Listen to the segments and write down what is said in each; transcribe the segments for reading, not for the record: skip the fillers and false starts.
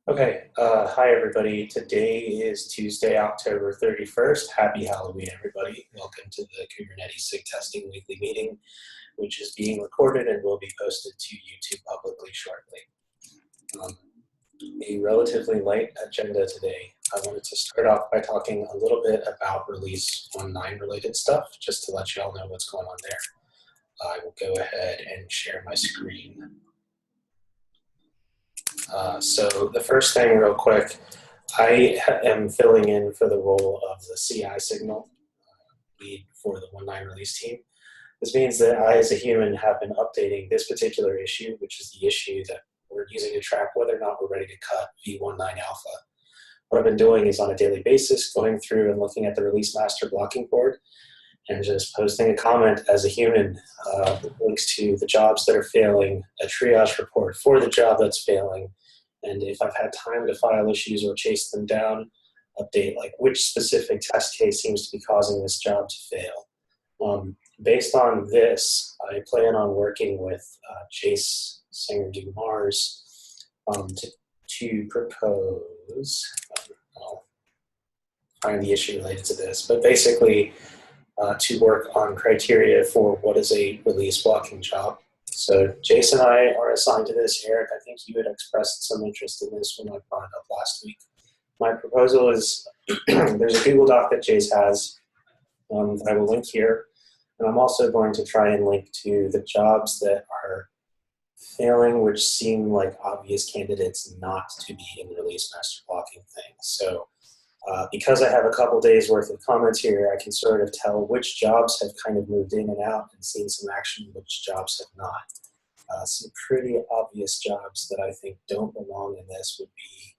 Okay, hi everybody. Today is Tuesday, October 31st. Happy Halloween, everybody. Welcome to the Kubernetes SIG Testing weekly meeting, which is being recorded and will be posted to YouTube publicly shortly. A relatively light agenda today. I wanted to start off by talking a little bit about release 1.9 related stuff, just to let you all know what's going on there. I will go ahead and share my screen. So the first thing real quick, I am filling in for the role of the CI signal lead for the 1.9 release team. This means that I, as a human, have been updating this particular issue, which is the issue that we're using to track whether or not we're ready to cut v1.9 alpha. What I've been doing is on a daily basis, going through and looking at the release master blocking board and just posting a comment as a human, links to the jobs that are failing, a triage report for the job that's failing, and if I've had time to file issues or chase them down, update like which specific test case seems to be causing this job to fail. Based on this, I plan on working with Jace Singer-Dumars to propose, I'll find the issue related to this, but basically to work on criteria for what is a release blocking job. So Jason and I are assigned to this. Eric, I think you had expressed some interest in this when I brought it up last week. My proposal is there's a Google Doc that Jace has that I will link here. And I'm also going to try and link to the jobs that are failing, which seem like obvious candidates not to be in the release master blocking thing. So because I have a couple days worth of comments here, I can sort of tell which jobs have kind of moved in and out and seen some action, which jobs have not. Some pretty obvious jobs that I think don't belong in this would be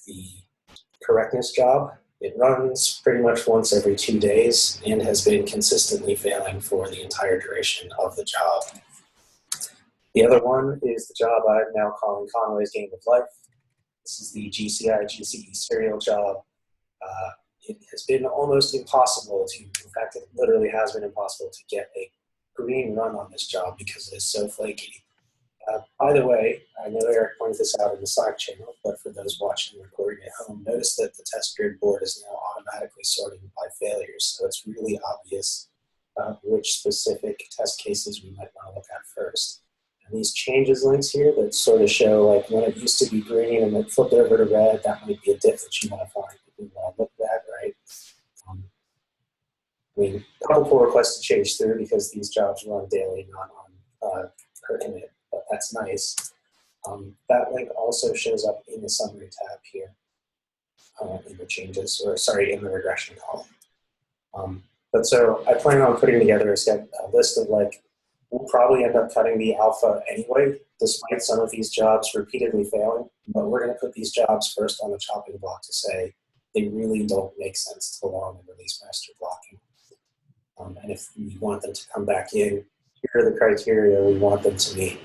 the correctness job. It runs pretty much once every 2 days and has been consistently failing for the entire duration of the job. The other one is the job I'm now calling Conway's Game of Life. This is the GCI/GCE serial job. It has been almost impossible to, in fact, it literally has been impossible to get a green run on this job because it is so flaky. By the way, I know Eric pointed this out in the Slack channel, but for those watching and recording at home, notice that the test grid board is now automatically sorting by failures. So it's really obvious which specific test cases we might want to look at first. And these changes links here that sort of show like when it used to be green and it flipped over to red, that might be a diff that you want to find if you want to look at that, right? I mean, a couple pull requests to change through because these jobs run daily, not on per init, but that's nice. That link also shows up in the summary tab here in the changes, or sorry, in the regression column. But so I plan on putting together a list of like, we'll probably end up cutting the alpha anyway, despite some of these jobs repeatedly failing. But we're going to put these jobs first on the chopping block to say they really don't make sense to belong in release master blocking. And if we want them to come back in, here are the criteria we want them to meet.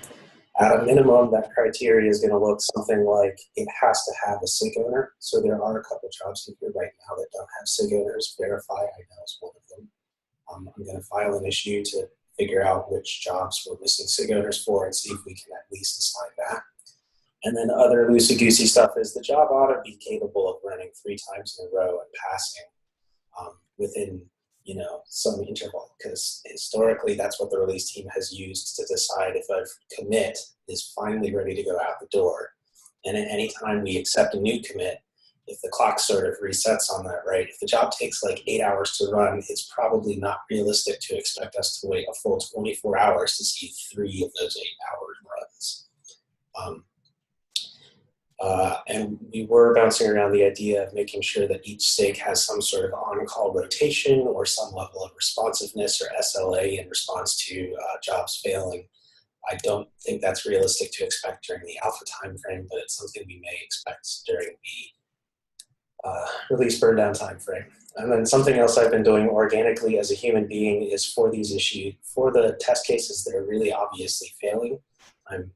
At a minimum, that criteria is going to look something like it has to have a SIG owner. So there are a couple jobs in here right now that don't have SIG owners. Verify, I know, is one of them. I'm going to file an issue to figure out which jobs we're missing SIG owners for and see if we can at least assign that. And then other loosey-goosey stuff is the job ought to be capable of running 3 times in a row and passing within some interval, because historically that's what the release team has used to decide if a commit is finally ready to go out the door. And at any time we accept a new commit, if the clock sort of resets on that, right? If the job takes like 8 hours to run, it's probably not realistic to expect us to wait a full 24 hours to see 3 of those 8 hours runs. And we were bouncing around the idea of making sure that each SIG has some sort of on-call rotation or some level of responsiveness or SLA in response to jobs failing. I don't think that's realistic to expect during the alpha timeframe, but it's something we may expect during the release burn down timeframe. And then something else I've been doing organically as a human being is for these issues, for the test cases that are really obviously failing, I'm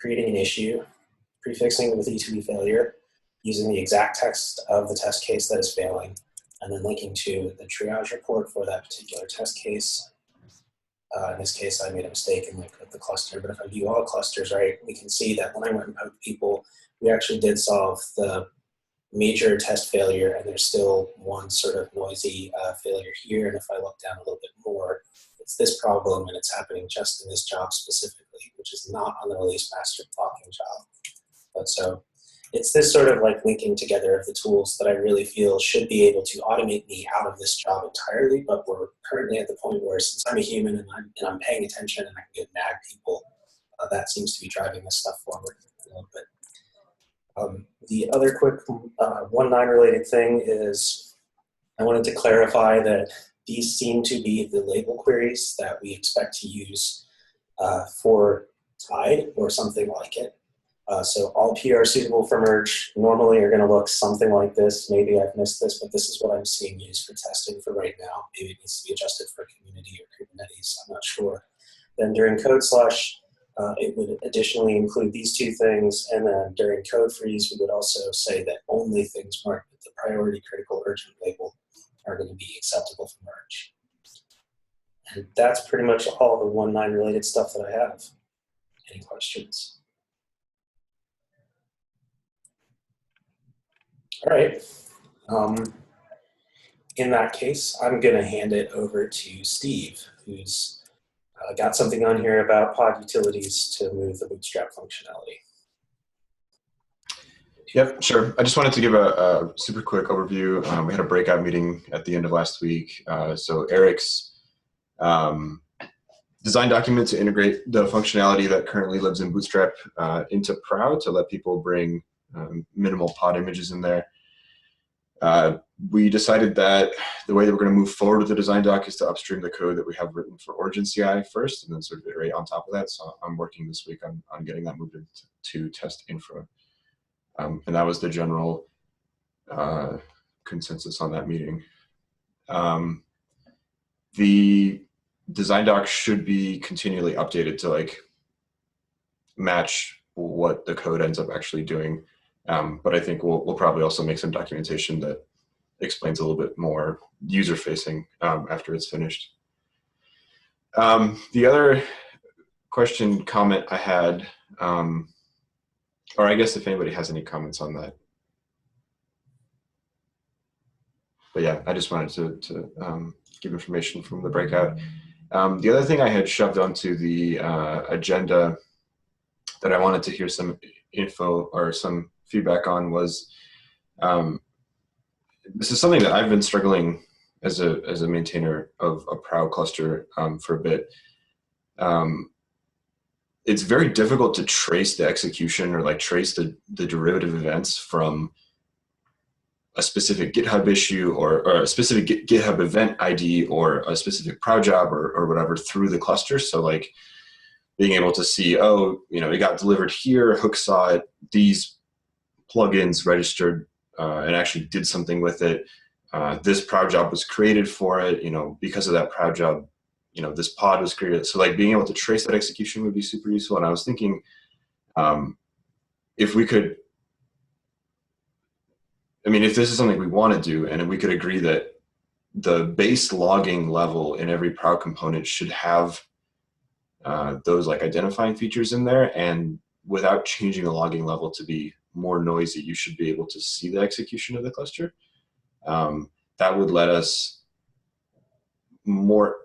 creating an issue, prefixing it with E2E failure, using the exact text of the test case that is failing, and then linking to the triage report for that particular test case. In this case, I made a mistake and like put the cluster, but if I view all clusters, right, we can see that when I went and poked people, we actually did solve the major test failure, and there's still one sort of noisy failure here. And if I look down a little bit more, it's this problem, and it's happening just in this job specifically, which is not on the release master blocking job. But so it's this sort of like linking together of the tools that I really feel should be able to automate me out of this job entirely. But we're currently at the point where, since I'm a human and I'm paying attention and I can get nag people, that seems to be driving this stuff forward a little bit. The other quick 1.9 related thing is I wanted to clarify that these seem to be the label queries that we expect to use for Tide or something like it. So all PR suitable for merge normally are going to look something like this. Maybe I've missed this, but this is what I'm seeing used for testing for right now. Maybe it needs to be adjusted for community or Kubernetes. I'm not sure. Then during code slush, it would additionally include these two things. And then during code freeze, we would also say that only things marked with the priority critical urgent label are going to be acceptable for merge. And that's pretty much all the 1.9 related stuff that I have. Any questions? All right. In that case, I'm going to hand it over to Steve, who's got something on here about pod utilities to move the Bootstrap functionality. Yep, sure. I just wanted to give a super quick overview. We had a breakout meeting at the end of last week. So Eric's design document to integrate the functionality that currently lives in Bootstrap into Prow to let people bring minimal pod images in there. We decided that the way that we're going to move forward with the design doc is to upstream the code that we have written for Origin CI first, and then sort of iterate on top of that. So I'm working this week on getting that moved into test infra. And that was the general consensus on that meeting. The design doc should be continually updated to like match what the code ends up actually doing. But I think we'll probably also make some documentation that explains a little bit more user-facing after it's finished. The other comment I had, or I guess if anybody has any comments on that. But yeah, I just wanted to give information from the breakout. The other thing I had shoved onto the agenda that I wanted to hear some info or some feedback on was, this is something that I've been struggling as a maintainer of a Prow cluster for a bit. It's very difficult to trace the execution or like trace the derivative events from a specific GitHub issue or a specific GitHub event ID or a specific Prow job or whatever through the cluster. So like being able to see, oh, it got delivered here, Hook saw it, these plugins registered and actually did something with it. This Prow job was created for it, because of that Prow job, this pod was created. So like being able to trace that execution would be super useful. And I was thinking if we could, if this is something we want to do and we could agree that the base logging level in every Prow component should have those like identifying features in there, and without changing the logging level to be more noisy, you should be able to see the execution of the cluster. That would let us more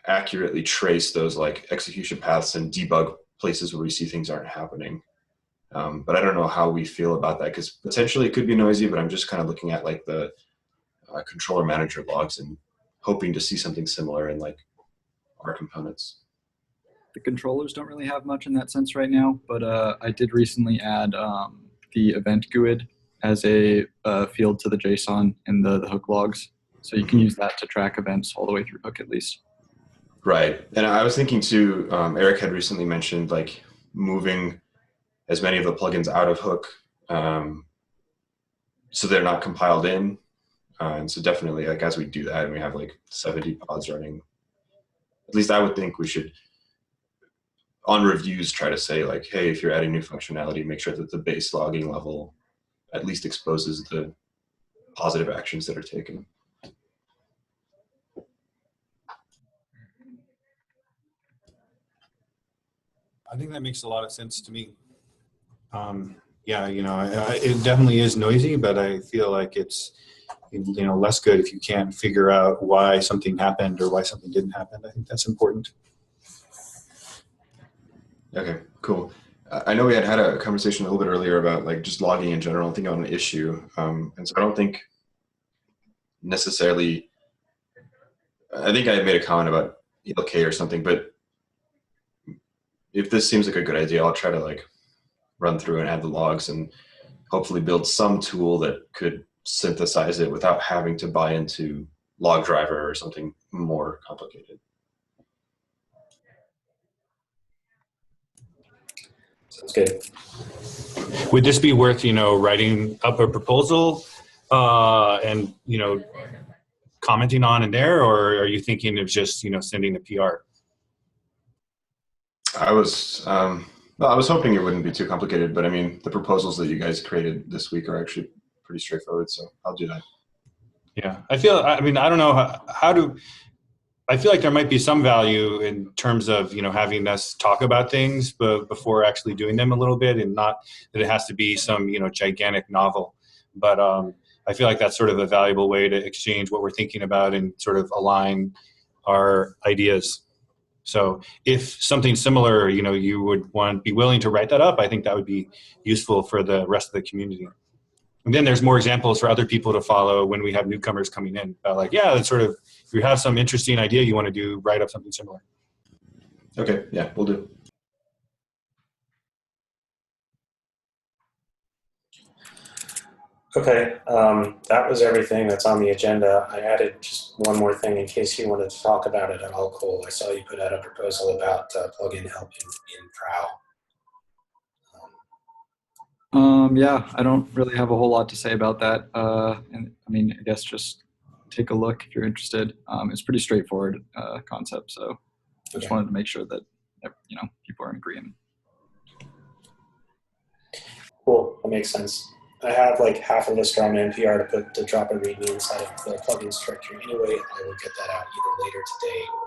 accurately trace those like execution paths and debug places where we see things aren't happening. But I don't know how we feel about that, because potentially it could be noisy, but I'm just kind of looking at like the controller manager logs and hoping to see something similar in like our components. The controllers don't really have much in that sense right now, but I did recently add the event GUID as a field to the JSON in the Hook logs. So you can use that to track events all the way through Hook at least. Right. And I was thinking too, Eric had recently mentioned like moving as many of the plugins out of Hook so they're not compiled in. And so definitely like as we do that and we have like 70 pods running, at least I would think we should on reviews try to say like, hey, if you're adding new functionality, make sure that the base logging level at least exposes the positive actions that are taken. I think that makes a lot of sense to me. Yeah, it definitely is noisy, but I feel like it's, less good if you can't figure out why something happened or why something didn't happen. I think that's important. Okay, cool. I know we had a conversation a little bit earlier about like just logging in general, thinking on an issue. And so I don't think necessarily, I think I had made a comment about ELK or something, but if this seems like a good idea, I'll try to like run through and add the logs and hopefully build some tool that could synthesize it without having to buy into log driver or something more complicated. Sounds good. Would this be worth, writing up a proposal and, commenting on in there, or are you thinking of just, sending a PR? I was hoping it wouldn't be too complicated, but I mean, the proposals that you guys created this week are actually pretty straightforward, so I'll do that. Yeah, I don't know I feel like there might be some value in terms of, having us talk about things, but before actually doing them a little bit, and not that it has to be some, gigantic novel. But I feel like that's sort of a valuable way to exchange what we're thinking about and sort of align our ideas. So if something similar, you would be willing to write that up, I think that would be useful for the rest of the community. And then there's more examples for other people to follow when we have newcomers coming in. Like, yeah, that's sort of, if you have some interesting idea you want to do, write up something similar. Okay, yeah, we'll do. Okay, that was everything that's on the agenda. I added just one more thing in case you wanted to talk about it at all, Cole. I saw you put out a proposal about plugin help in Prow. Yeah, I don't really have a whole lot to say about that. And I mean, I guess just take a look if you're interested. It's pretty straightforward concept, so I just wanted to make sure that people are in agreement. Cool, that makes sense. I have like half of a strong NPR to drop a README inside of the plugins directory anyway. I will get that out either later today or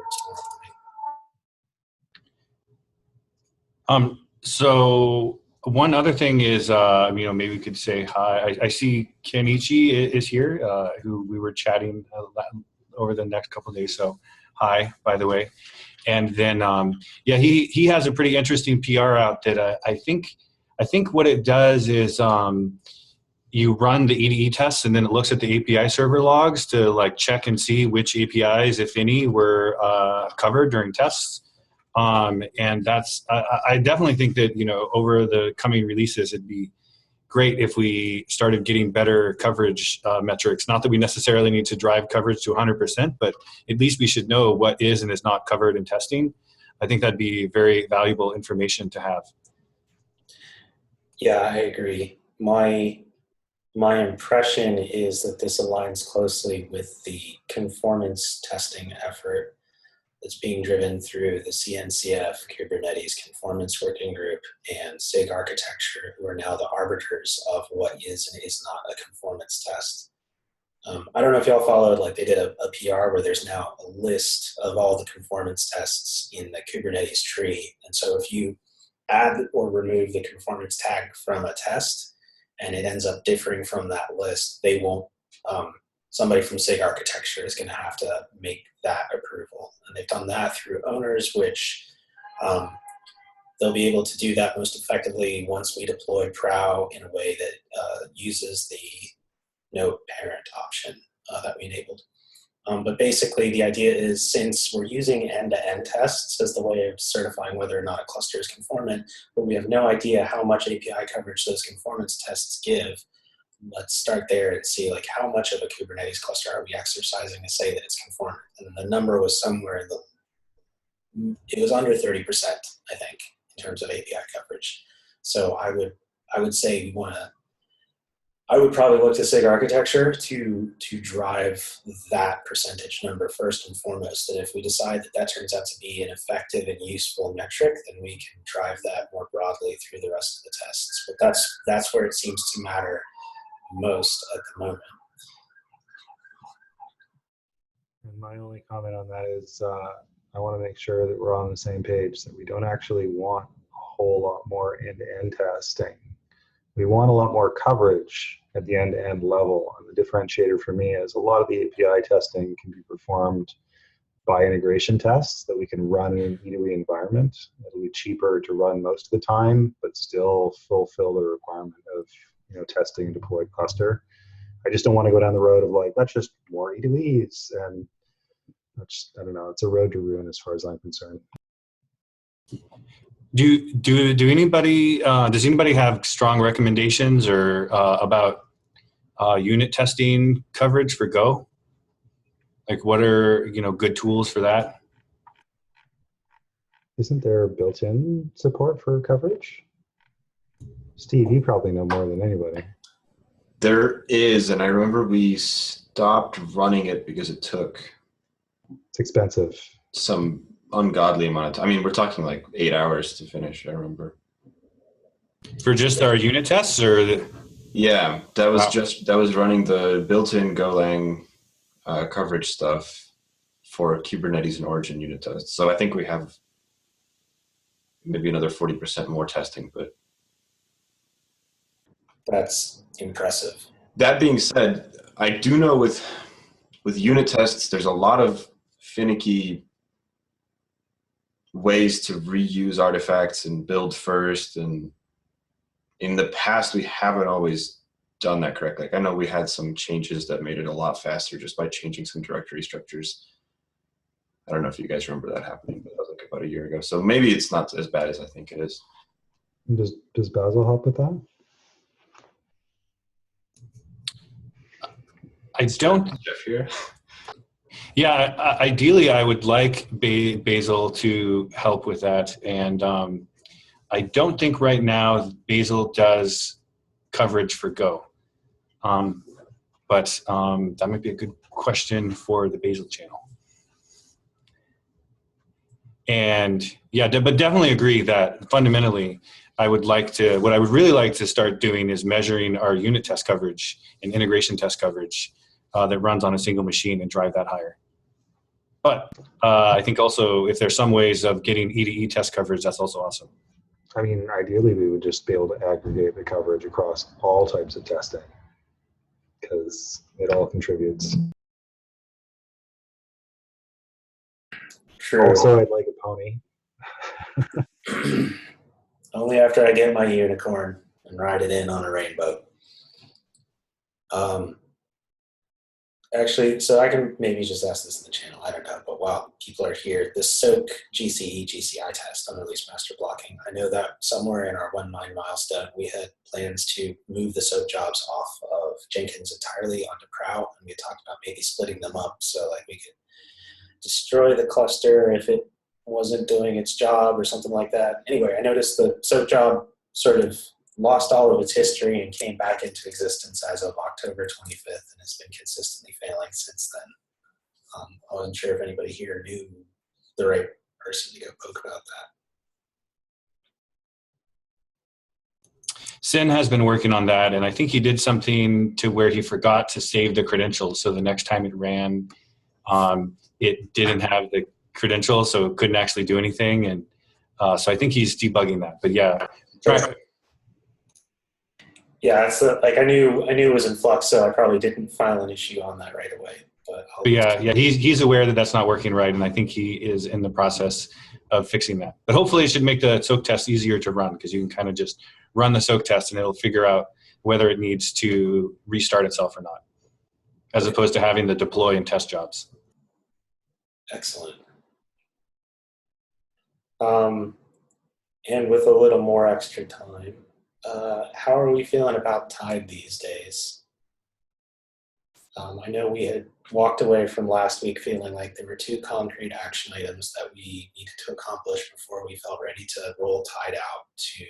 tomorrow morning. So one other thing is, maybe we could say hi. I see Kenichi is here, who we were chatting over the next couple of days. So hi, by the way. And then, he has a pretty interesting PR out that I think what it does is you run the EDE tests, and then it looks at the API server logs to like check and see which APIs, if any, were covered during tests. And that's, I definitely think that, over the coming releases, it'd be great if we started getting better coverage metrics. Not that we necessarily need to drive coverage to 100%, but at least we should know what is and is not covered in testing. I think that'd be very valuable information to have. Yeah, I agree. My impression is that this aligns closely with the conformance testing effort that's being driven through the CNCF, Kubernetes Conformance Working Group, and SIG Architecture, who are now the arbiters of what is and is not a conformance test. I don't know if y'all followed, like they did a PR where there's now a list of all the conformance tests in the Kubernetes tree. And so if you add or remove the conformance tag from a test and it ends up differing from that list, they won't, somebody from SIG Architecture is going to have to make that approval. And they've done that through owners, which they'll be able to do that most effectively once we deploy Prow in a way that uses the note parent option that we enabled. But basically the idea is, since we're using end-to-end tests as the way of certifying whether or not a cluster is conformant, but we have no idea how much API coverage those conformance tests give, let's start there and see like how much of a Kubernetes cluster are we exercising to say that it's conformant. And the number was somewhere it was under 30%, I think, in terms of API coverage. So I would say I would probably look to SIG Architecture to drive that percentage number first and foremost. And if we decide that turns out to be an effective and useful metric, then we can drive that more broadly through the rest of the tests. But that's where it seems to matter most at the moment. And my only comment on that is I want to make sure that we're on the same page, that we don't actually want whole lot more end-to-end testing. We want a lot more coverage at the end-to-end level. And the differentiator for me is a lot of the API testing can be performed by integration tests that we can run in an E2E environment. It'll be cheaper to run most of the time, but still fulfill the requirement of testing and deployed cluster. I just don't want to go down the road of like, that's just more E2Es. And that's, I don't know, it's a road to ruin as far as I'm concerned. Do anybody does anybody have strong recommendations or about unit testing coverage for Go? Like, what are good tools for that? Isn't there built-in support for coverage? Steve, you probably know more than anybody. There is, and I remember we stopped running it because it took It's expensive. some ungodly amount of time. I mean, we're talking like 8 hours to finish, I remember. For just our unit tests, or Yeah, that was Wow. that was running the built-in Golang coverage stuff for Kubernetes and Origin unit tests. So I think we have maybe another 40% more testing, but That's impressive. that being said, I do know with unit tests, there's a lot of finicky ways to reuse artifacts and build first. And in the past, we haven't always done that correctly. Like I know we had some changes that made it a lot faster just by changing some directory structures. I don't know if you guys remember that happening, but that was like about a year ago. So maybe it's not as bad as I think it is. Does Basil help with that? I don't. Jeff here. Yeah, ideally, I would like Basil to help with that, and I don't think right now Basil does coverage for Go, but that might be a good question for the Basil channel. And yeah, but definitely agree that fundamentally, I would like to. What I would really like to start doing is measuring our unit test coverage and integration test coverage that runs on a single machine and drive that higher. But I think also if there's some ways of getting E2E test coverage, that's also awesome. I mean, ideally, we would just be able to aggregate the coverage across all types of testing because it all contributes. True. Also, I'd like a pony. Only after I get my unicorn and ride it in on a rainbow. Actually, so I can maybe just ask this in the channel. I don't know, but while people are here, the SOAK GCE GCI test, unreleased master blocking. I know that somewhere in our 1.9 milestone, we had plans to move the SOAK jobs off of Jenkins entirely onto Crow, and we had talked about maybe splitting them up so like we could destroy the cluster if it wasn't doing its job or something like that. Anyway, I noticed the SOAK job sort of lost all of its history and came back into existence as of October 25th and has been consistently failing since then. I wasn't sure if anybody here knew the right person to go poke about that. Sin has been working on that, and I think he did something to where he forgot to save the credentials. So the next time it ran, it didn't have the credentials, so it couldn't actually do anything. And so I think he's debugging that. But yeah, try. Yeah, it's like I knew it was in flux, so I probably didn't file an issue on that right away. But yeah, he's aware that that's not working right, and I think he is in the process of fixing that. But hopefully, it should make the SOAK test easier to run because you can kind of just run the SOAK test, and it'll figure out whether it needs to restart itself or not, as opposed to having the deploy and test jobs. Excellent. And with a little more extra time, how are we feeling about Tide these days? I know we had walked away from last week feeling like there were 2 concrete action items that we needed to accomplish before we felt ready to roll Tide out to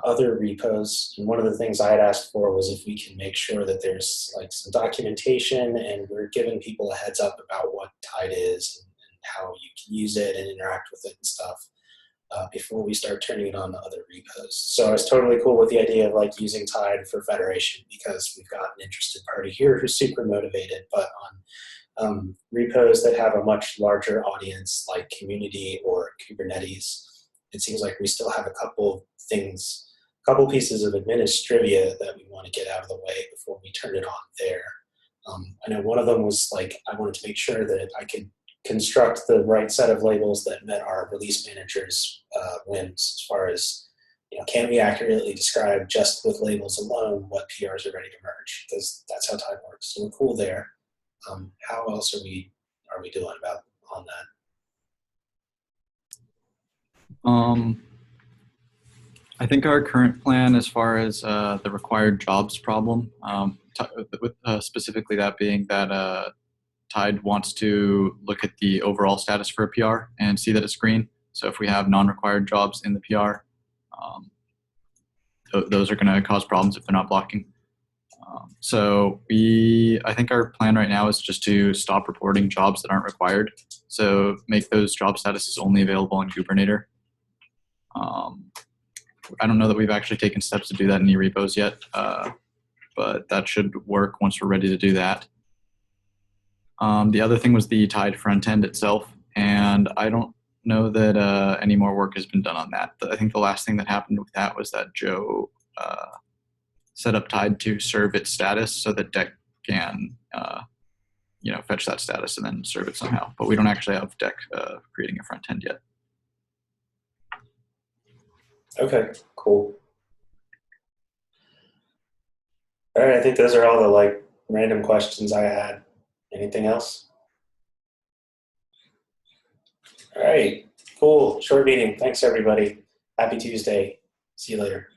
other repos. And one of the things I had asked for was if we can make sure that there's like some documentation and we're giving people a heads up about what Tide is and how you can use it and interact with it and stuff. Before we start turning it on to other repos. So I was totally cool with the idea of like using Tide for federation because we've got an interested party here who's super motivated, but on repos that have a much larger audience like community or Kubernetes, it seems like we still have a couple pieces of administrivia that we want to get out of the way before we turn it on there. I know one of them was like, I wanted to make sure that I could construct the right set of labels that met our release manager's whims, as far as, can we accurately describe just with labels alone what PRs are ready to merge? Because that's how Tide works. So we're cool there. How else are we doing on that? I think our current plan, as far as the required jobs problem, with specifically that being that Tide wants to look at the overall status for a PR and see that it's green. So if we have non-required jobs in the PR, those are going to cause problems if they're not blocking. I think our plan right now is just to stop reporting jobs that aren't required. So make those job statuses only available in Kubernetes. I don't know that we've actually taken steps to do that in any repos yet, but that should work once we're ready to do that. The other thing was the Tide front end itself, and I don't know that any more work has been done on that. I think the last thing that happened with that was that Joe set up Tide to serve its status so that Deck can fetch that status and then serve it somehow. But we don't actually have Deck creating a front end yet. Okay, cool. All right, I think those are all the random questions I had. Anything else? All right, cool. Short meeting. Thanks, everybody. Happy Tuesday. See you later.